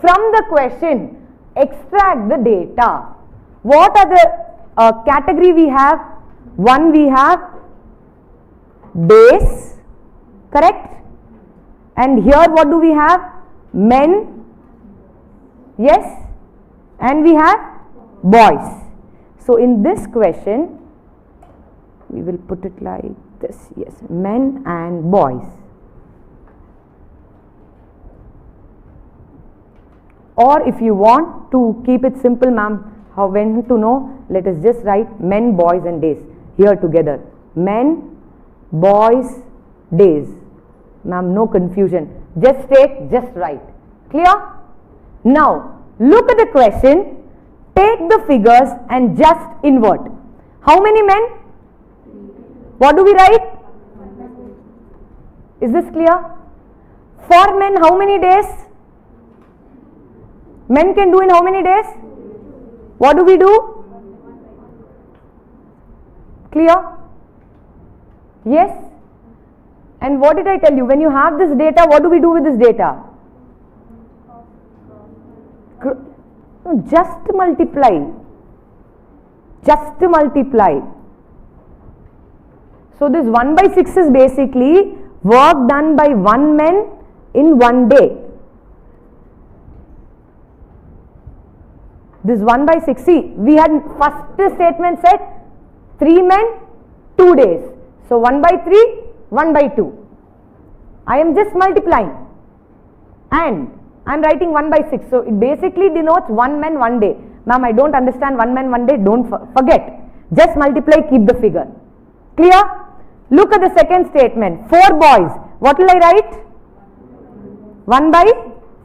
From the question, extract the data. What are the category we have? One, we have days, correct? And here what do we have? Men, yes, and we have boys. So in this question, we will put it like this, yes, men and boys. Or if you want to keep it simple, ma'am, how when to know, let us just write men, boys and days here together. Men, boys, days. Ma'am, no confusion. Just take, just write. Clear? Now, look at the question. Take the figures and just invert. How many men? What do we write? Is this clear? For men, how many days? Men can do in how many days? What do we do? Clear? Yes? And what did I tell you? When you have this data, what do we do with this data? No, just multiply. Just multiply. So this 1 by 6 is basically work done by 1 man in 1 day. This 1 by 6, see, we had first statement said 3 men, 2 days. So 1 by 3, 1 by 2. I am just multiplying and I am writing 1 by 6. So it basically denotes 1 man, 1 day. Ma'am, I don't understand 1 man, 1 day. Don't forget. Just multiply, keep the figure. Clear? Look at the second statement. 4 boys. What will I write? 1 by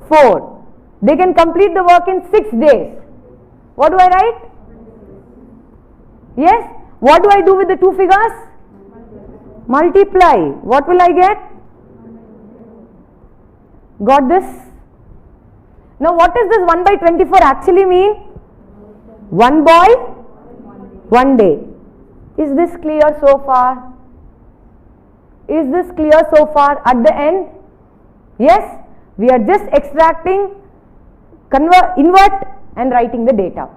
4. They can complete the work in 6 days. What do I write? Yes? What do I do with the two figures? Multiply. What will I get? Got this? Now what does this 1 by 24 actually mean? 1 boy, 1 day. Is this clear so far? Is this clear so far at the end? Yes? We are just extracting, invert and writing the data.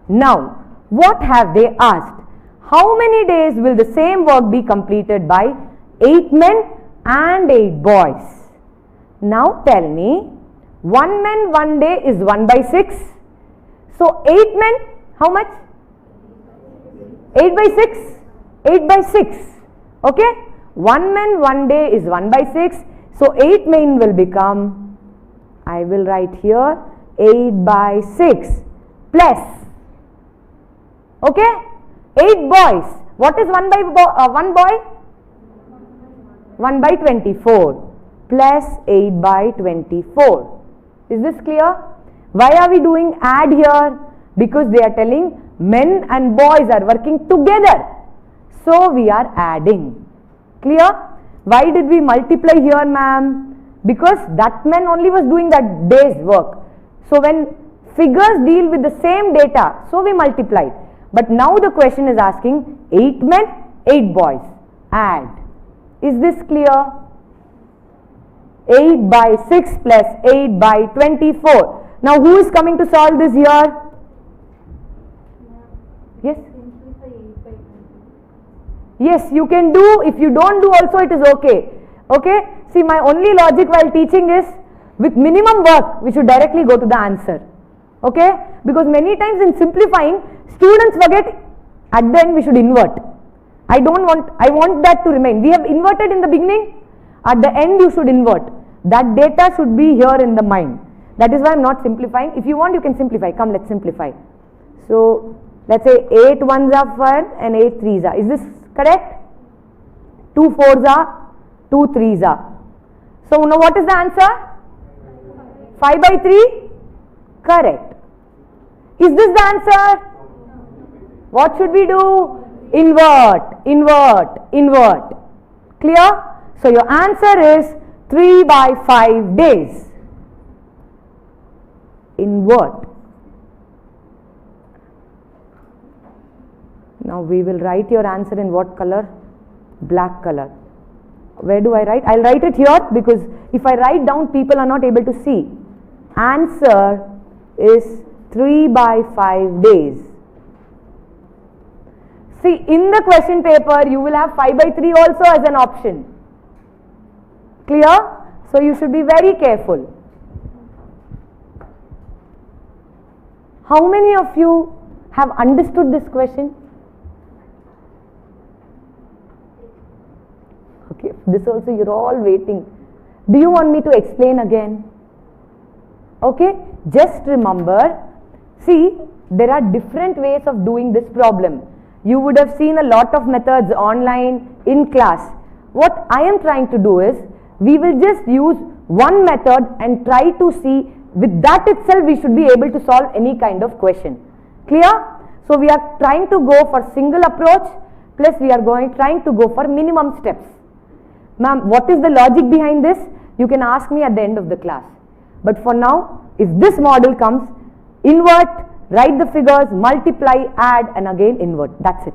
Now, what have they asked? How many days will the same work be completed by 8 men and 8 boys? Now tell me, 1 man 1 day is 1 by 6. So 8 men, how much? 8 by 6? 8 by 6. Okay? 1 man 1 day is 1 by 6. So 8 men will become, I will write here, 8 by 6 plus, okay, 8 boys. What is 1 by 1 boy? 1 by 24 plus 8 by 24. Is this clear? Why are we doing add here? Because they are telling men and boys are working together. So we are adding. Clear? Why did we multiply here, ma'am? Because that man only was doing that day's work. So when figures deal with the same data, so we multiplied. But now the question is asking 8 men, 8 boys. Add. Is this clear? 8 by 6 plus 8 by 24. Now who is coming to solve this here? Yes? Yes, you can do. If you don't do also, it is okay. Okay? See, my only logic while teaching is, with minimum work, we should directly go to the answer. Okay? Because many times in simplifying, students forget, at the end we should invert. I want that to remain. We have inverted in the beginning, at the end you should invert. That data should be here in the mind. That is why I am not simplifying. If you want, you can simplify. Come, let's simplify. So, let's say 8 ones are 1 and 8 threes are. Is this correct? 2 fours are, 2 threes are. So, now what is the answer? 5 by 3? Correct. Is this the answer? What should we do? Invert, invert, invert. Clear? So your answer is 3 by 5 days. Invert. Now we will write your answer in what color? Black color. Where do I write? I'll write it here because if I write down, people are not able to see. Answer is 3 by 5 days. See, in the question paper, you will have 5 by 3 also as an option. Clear? So, you should be very careful. How many of you have understood this question? Okay, this also you're all waiting. Do you want me to explain again? Okay, just remember, see, there are different ways of doing this problem. You would have seen a lot of methods online, in class. What I am trying to do is, we will just use one method and try to see, with that itself we should be able to solve any kind of question. Clear? So we are trying to go for single approach, plus we are trying to go for minimum steps. Ma'am, what is the logic behind this? You can ask me at the end of the class. But for now, if this model comes, invert, write the figures, multiply, add, and again invert. That's it.